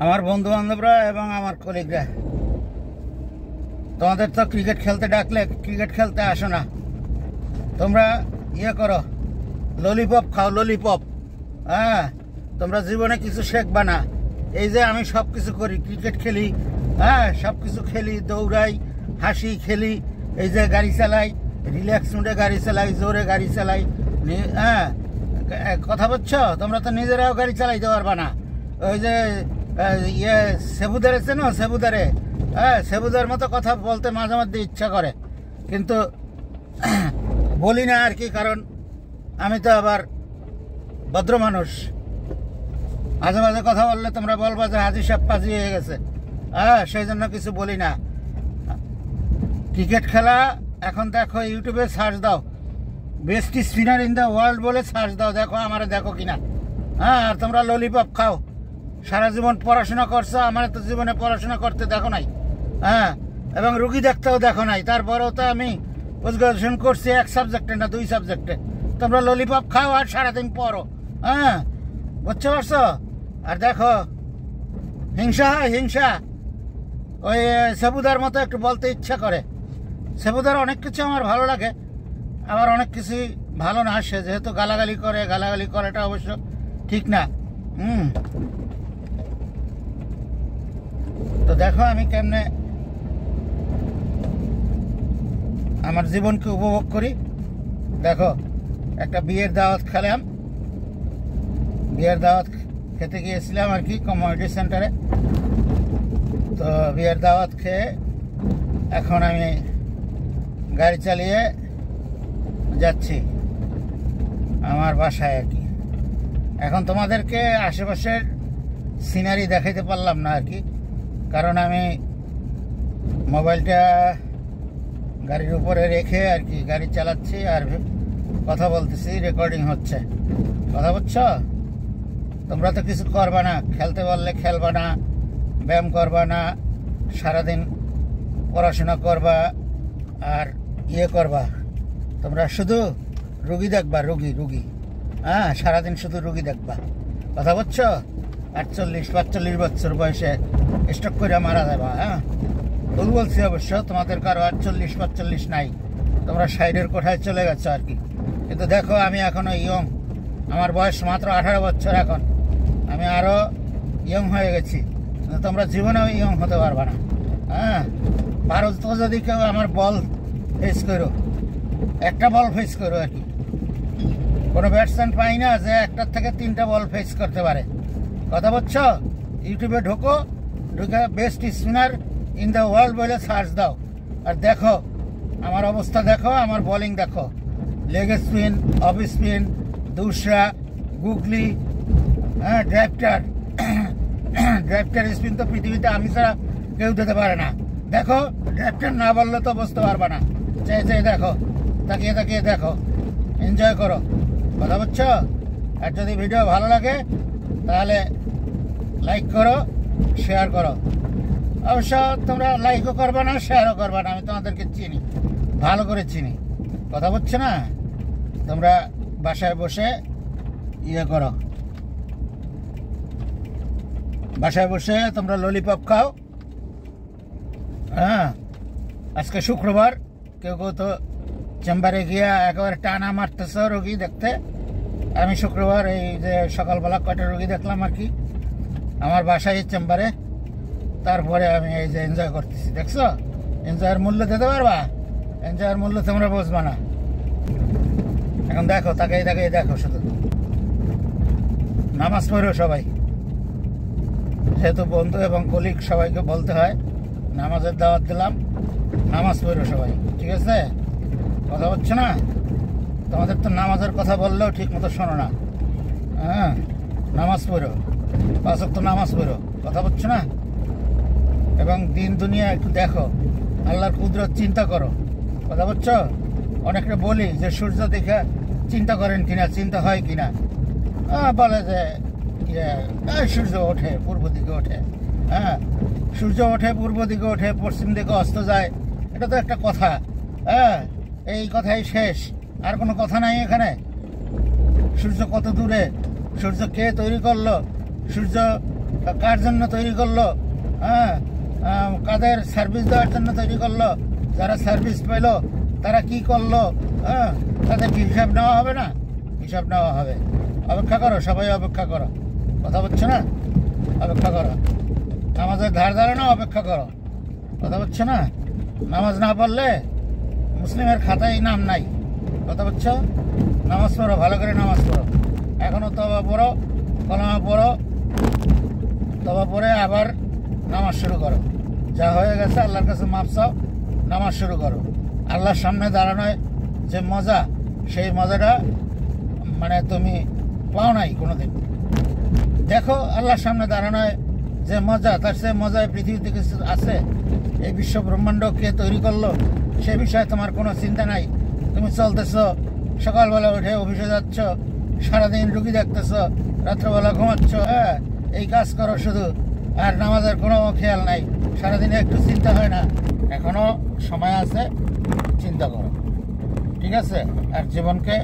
আমার বন্ধু বান্ধবরা এবং আমার কলিগরা, তোমাদের তো ক্রিকেট খেলতে ডাকলে ক্রিকেট খেলতে আসো না। তোমরা ইয়ে করো, ললিপপ খাও, ললিপপ। হ্যাঁ, তোমরা জীবনে কিছু শেখবা না। এই যে আমি সব কিছু করি, ক্রিকেট খেলি, হ্যাঁ সব কিছু খেলি, দৌড়াই, হাসি খেলি, এই যে গাড়ি চালাই, রিল্যাক্স মুডে গাড়ি চালাই, জোরে গাড়ি চালাই। হ্যাঁ, কথা বলছো? তোমরা তো নিজেরাও গাড়ি চালাইতে পারবা না। ওই যে ইয়ে সেবুদারে চেনো? সেবুদারে, হ্যাঁ সেবুদার মতো কথা বলতে মাঝে মধ্যে ইচ্ছা করে, কিন্তু বলি না আর কি, কারণ আমি তো আবার ভদ্র মানুষ। মাঝে মাঝে কথা বললে তোমরা বলবা যে হাজি সাহেব পাজি হয়ে গেছে। হ্যাঁ, সেই জন্য কিছু বলি না। ক্রিকেট খেলা এখন দেখো, ইউটিউবে সার্চ দাও, best spinner in the world বলে সার্চ দাও, দেখো আমারে দেখো কিনা। হ্যাঁ, আর তোমরা ললিপপ খাও। সারা জীবন পড়াশোনা করছো, আমার তো জীবনে পড়াশোনা করতে দেখো নাই। হ্যাঁ, এবং রুগী দেখতেও দেখো নাই, তারপরেও তো আমি গ্রাজুয়েশন করছি এক সাবজেক্টে না 2 সাবজেক্টে। তোমরা ললিপপ খাও আর সারাদিন পড়ো। হ্যাঁ, বুঝতে পারছো? আর দেখো, হিংসা হয়, হিংসা। ওই সেবুদার মতো একটু বলতে ইচ্ছা করে। সেবুদার অনেক কিছু আমার ভালো লাগে, আবার অনেক কিছুই ভালো না। সে যেহেতু গালাগালি করে, গালাগালি করাটা অবশ্য ঠিক না। তো দেখো আমি কেমনে আমার জীবনকে উপভোগ করি। দেখো, একটা বিয়ের দাওয়াত খেলাম, বিয়ের দাওয়াত খেতে গিয়েছিলাম আর কি, কমিউনিটি সেন্টারে। তো বিয়ের দাওয়াত খেয়ে এখন আমি গাড়ি চালিয়ে যাচ্ছি আমার বাসায় আর কি। এখন তোমাদেরকে আশেপাশের সিনারি দেখাইতে পারলাম না আর কি, কারণ আমি মোবাইলটা গাড়ির উপরে রেখে আর কি গাড়ি চালাচ্ছি আর কথা বলতেছি, রেকর্ডিং হচ্ছে। কথা বুঝছো? তোমরা তো কিছু করবা না, খেলতে বললে খেলবা না, ব্যায়াম করবা না, সারাদিন পড়াশোনা করবা আর ইয়ে করবা। তোমরা শুধু রুগী দেখবা, রুগী রুগী। হ্যাঁ, সারাদিন শুধু রুগী দেখবা। কথা বুঝছো? 48-45 বছর বয়সে স্ট্রোক করে মারা যাবা। হ্যাঁ, ভুল বলছি অবশ্য, তোমাদের কারো 48-45 নাই, তোমরা সাইডের কোঠায় চলে গেছো আর কি। কিন্তু দেখো আমি এখনো ইয়ং, আমার বয়স মাত্র 18 বছর। এখন আমি আরো ইয়ং হয়ে গেছি, তোমরা জীবনেও ইয়ং হতে পারবা না। হ্যাঁ, ভারত তো যদি কেউ আমার বল ফেস করো, একটা বল ফেস করো আর কি। কোনো ব্যাটসম্যান পাই না যে একটার থেকে 3টা বল ফেস করতে পারে। কথা বলছো? ইউটিউবে ঢোকো, ঢুকে best spinner in the world বলে সার্চ দাও, আর দেখো আমার অবস্থা, দেখো আমার বোলিং দেখো। লেগ স্পিন, অফ স্পিন, দুসরা, গুগলি, হ্যাঁ ড্রাইভটার। ড্রাইভটার স্পিন তো পৃথিবীতে আমি ছাড়া কেউ দিতে পারে না। দেখো, ড্রাইভটার না বললে তো বুঝতে পারবে না। চাই চাই দেখো, তাকিয়ে তাকিয়ে দেখো, এনজয় করো। কথা বুঝছো? আর যদি ভিডিও ভালো লাগে তাহলে লাইক করো, শেয়ার করো। অবশ্য তোমরা লাইকও করবে না, শেয়ারও করবে না, আমি তোমাদেরকে চিনি, ভালো করে চিনি। কথা বুঝছো না? তোমরা বাসায় বসে ইয়ে করো, বাসায় বসে তোমরা ললিপপ খাও। হ্যাঁ, আজকে শুক্রবার, কেউ কেউ তো চেম্বারে গিয়া একেবারে টানা মারতেছ রোগী দেখতে। আমি শুক্রবার এই যে সকালবেলা কয়টা রোগী দেখলাম আর কি আমার বাসায় চেম্বারে। তারপরে আমি এই যে এনজয় করতেছি, দেখছো? এনজয়ের মূল্য দিতে পারবা? এনজয়ের মূল্য তোমরা বুঝবা না। এখন দেখো, তাকাই তাকাই দেখো, শুধু নামাজ পড়ো সবাই। যেহেতু বন্ধু এবং কলিগ সবাইকে বলতে হয়, নামাজের দাওয়াত দিলাম, নামাজ পড়ো সবাই, ঠিক আছে? কথা হচ্ছে না? তোমাদের তো নামাজের কথা বললেও ঠিক মতো শোনো না। হ্যাঁ, নামাজ পড়ো, 5 ওয়াক্ত নামাজ পড়ো। কথা বলছো না? এবং দিন দুনিয়া একটু দেখো, আল্লাহর কুদরত চিন্তা করো। কথা বলছো? অনেকটা বলি যে সূর্য দেখে চিন্তা করেন কিনা, চিন্তা হয় কিনা। বলে যে সূর্য ওঠে পূর্ব দিকে ওঠে। হ্যাঁ, সূর্য ওঠে পূর্ব দিকে ওঠে, পশ্চিম দিকে অস্ত যায়, এটা তো একটা কথা। হ্যাঁ, এই কথাই শেষ, আর কোনো কথা নাই এখানে। সূর্য কত দূরে, সূর্য কে তৈরি করলো, সূর্য কার জন্য তৈরি করলো? হ্যাঁ, কাদের সার্ভিস দেওয়ার জন্য তৈরি করলো? যারা সার্ভিস পেল তারা কি করলো? হ্যাঁ, তাদের কি হিসাব নেওয়া হবে না? হিসাব নেওয়া হবে। অপেক্ষা করো, সবাই অপেক্ষা করো। কথা বলছো না? অপেক্ষা করো। নামাজের ধার ধারে না, অপেক্ষা করো। কথা বলছো না? নামাজ না পড়লে মুসলিমের খাতায় নাম নাই। কথা বলছো? নামাজ পড়ো, ভালো করে নামাজ পড়ো। এখনো তবা পড়ো, কলমা পড়ো, তবা পড়ে আবার নামাজ শুরু করো। যা হয়ে গেছে আল্লাহর কাছে মাপ চাও, নামাজ শুরু করো। আল্লাহর সামনে দাঁড়ানোয় যে মজা, সেই মজাটা মানে তুমি পাও নাই কোনোদিন। দেখো আল্লাহর সামনে দাঁড়ানোয় যে মজা, তার সে মজায় পৃথিবীতে কিছু আছে? এই বিশ্ব ব্রহ্মাণ্ড কে তৈরি করলো সে বিষয়ে তোমার কোনো চিন্তা নাই। তুমি চলতেছ, সকালবেলা উঠে অফিসে যাচ্ছ, সারাদিন রুগী দেখতেছ, রাত্রবেলা ঘুমাচ্ছ। হ্যাঁ, এই কাজ করো শুধু, আর নামাজের কোনো খেয়াল নাই। সারাদিনে একটু চিন্তা হয় না? এখনো সময় আছে, চিন্তা করো, ঠিক আছে? আর জীবনকে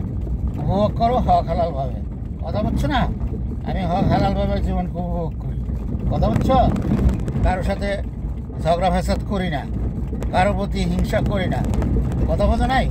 উপভোগ করো হক হালালভাবে। কথা বলছো না? আমি হক হালালভাবে জীবনকে উপভোগ করি। কথা বলছো? কারোর সাথে ঝগড়া ফ্যাসাদ করি না, কারো প্রতি হিংসা করি না। কথা বোঝো নাই?